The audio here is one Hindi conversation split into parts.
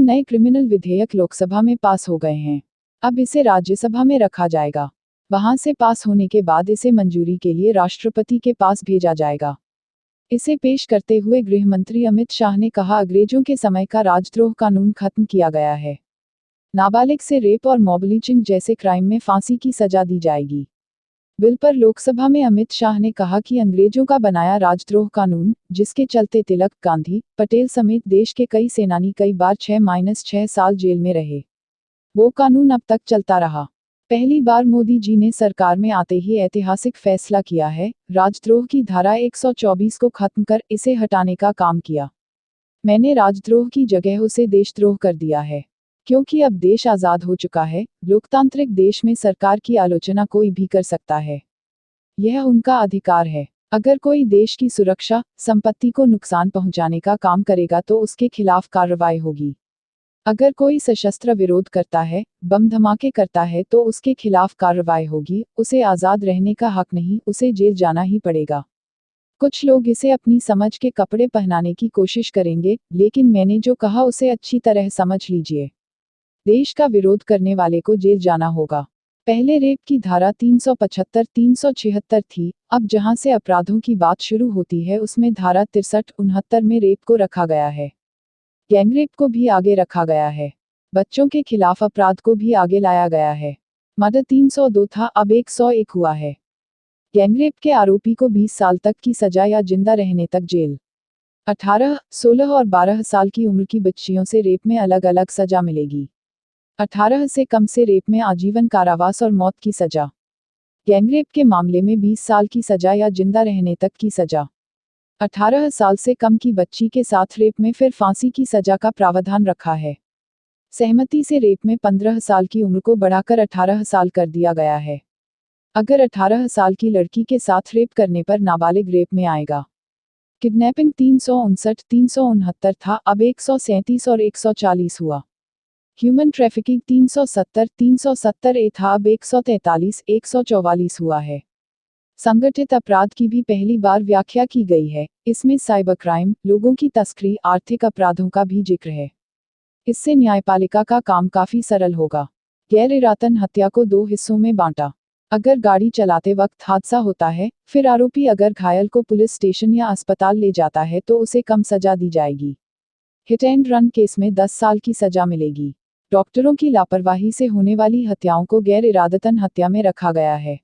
नए क्रिमिनल विधेयक लोकसभा में पास हो गए हैं। अब इसे राज्यसभा में रखा जाएगा। वहां से पास होने के बाद इसे मंजूरी के लिए राष्ट्रपति के पास भेजा जाएगा। इसे पेश करते हुए गृह मंत्री अमित शाह ने कहा, अंग्रेजों के समय का राजद्रोह कानून खत्म किया गया है। नाबालिग से रेप और मॉब लिंचिंग जैसे क्राइम में फांसी की सजा दी जाएगी। बिल पर लोकसभा में अमित शाह ने कहा कि अंग्रेजों का बनाया राजद्रोह कानून, जिसके चलते तिलक, गांधी, पटेल समेत देश के कई सेनानी कई बार 6-6 साल जेल में रहे, वो कानून अब तक चलता रहा। पहली बार मोदी जी ने सरकार में आते ही ऐतिहासिक फैसला किया है, राजद्रोह की धारा 124 को खत्म कर इसे हटाने का काम किया। मैंने राजद्रोह की जगह उसे देशद्रोह कर दिया है। क्योंकि अब देश आज़ाद हो चुका है, लोकतांत्रिक देश में सरकार की आलोचना कोई भी कर सकता है। यह उनका अधिकार है। अगर कोई देश की सुरक्षा, संपत्ति को नुकसान पहुंचाने का काम करेगा तो उसके खिलाफ कार्रवाई होगी। अगर कोई सशस्त्र विरोध करता है, बम धमाके करता है तो उसके खिलाफ कार्रवाई होगी। उसे आज़ाद रहने का हक नहीं, उसे जेल जाना ही पड़ेगा। कुछ लोग इसे अपनी समझ के कपड़े पहनाने की कोशिश करेंगे, लेकिन मैंने जो कहा उसे अच्छी तरह समझ लीजिए। देश का विरोध करने वाले को जेल जाना होगा। पहले रेप की धारा 375-376 थी, अब जहां से अपराधों की बात शुरू होती है उसमें धारा 63-69 में रेप को रखा गया है। गैंगरेप को भी आगे रखा गया है। बच्चों के खिलाफ अपराध को भी आगे लाया गया है। मर्डर 302 था, अब 101 हुआ है। गैंगरेप के आरोपी को 20 साल तक की सजा या जिंदा रहने तक जेल। 18, 16 और 12 साल की उम्र की बच्चियों से रेप में अलग अलग सजा मिलेगी। 18 से कम से रेप में आजीवन कारावास और मौत की सजा। गैंगरेप के मामले में 20 साल की सजा या जिंदा रहने तक की सजा। 18 साल से कम की बच्ची के साथ रेप में फिर फांसी की सजा का प्रावधान रखा है। सहमति से रेप में 15 साल की उम्र को बढ़ाकर 18 साल कर दिया गया है। अगर 18 साल की लड़की के साथ रेप करने पर नाबालिग रेप में आएगा। किडनैपिंग 359-369 था, अब 137 और 140 हुआ। ह्यूमन ट्रैफिकिंग 370-370 था, अब 143-144 हुआ है। संगठित अपराध की भी पहली बार व्याख्या की गई है। इसमें साइबर क्राइम, लोगों की तस्करी, आर्थिक अपराधों का भी जिक्र है। इससे न्यायपालिका का काम काफी सरल होगा। गैर इरादतन हत्या को 2 हिस्सों में बांटा। अगर गाड़ी चलाते वक्त हादसा होता है, फिर आरोपी अगर घायल को पुलिस स्टेशन या अस्पताल ले जाता है तो उसे कम सजा दी जाएगी। हिट एंड रन केस में 10 साल की सजा मिलेगी। डॉक्टरों की लापरवाही से होने वाली हत्याओं को गैर इरादतन हत्या में रखा गया है।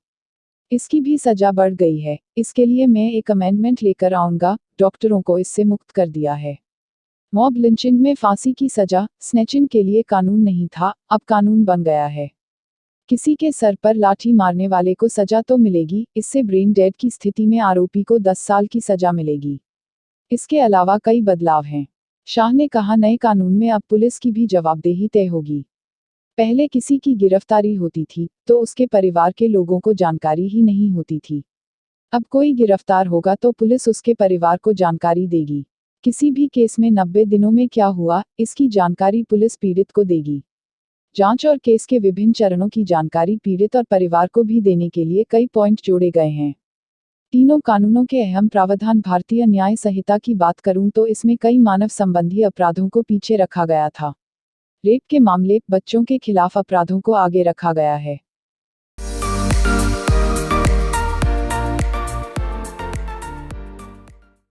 इसकी भी सजा बढ़ गई है। इसके लिए मैं एक अमेंडमेंट लेकर आऊंगा, डॉक्टरों को इससे मुक्त कर दिया है। मॉब लिंचिंग में फांसी की सजा, स्नैचिंग के लिए कानून नहीं था, अब कानून बन गया है। किसी के सर पर लाठी मारने वाले को सजा तो मिलेगी, इससे ब्रेन डेड की स्थिति में आरोपी को 10 साल की सजा मिलेगी। इसके अलावा कई बदलाव हैं। शाह ने कहा, नए कानून में अब पुलिस की भी जवाबदेही तय होगी। पहले किसी की गिरफ्तारी होती थी तो उसके परिवार के लोगों को जानकारी ही नहीं होती थी। अब कोई गिरफ्तार होगा तो पुलिस उसके परिवार को जानकारी देगी। किसी भी केस में 90 दिनों में क्या हुआ, इसकी जानकारी पुलिस पीड़ित को देगी। जांच और केस के विभिन्न चरणों की जानकारी पीड़ित और परिवार को भी देने के लिए कई पॉइंट जोड़े गए हैं। तीनों कानूनों के अहम प्रावधान। भारतीय न्याय संहिता की बात करूं तो इसमें कई मानव संबंधी अपराधों को पीछे रखा गया था। रेप के मामले, बच्चों के खिलाफ अपराधों को आगे रखा गया है।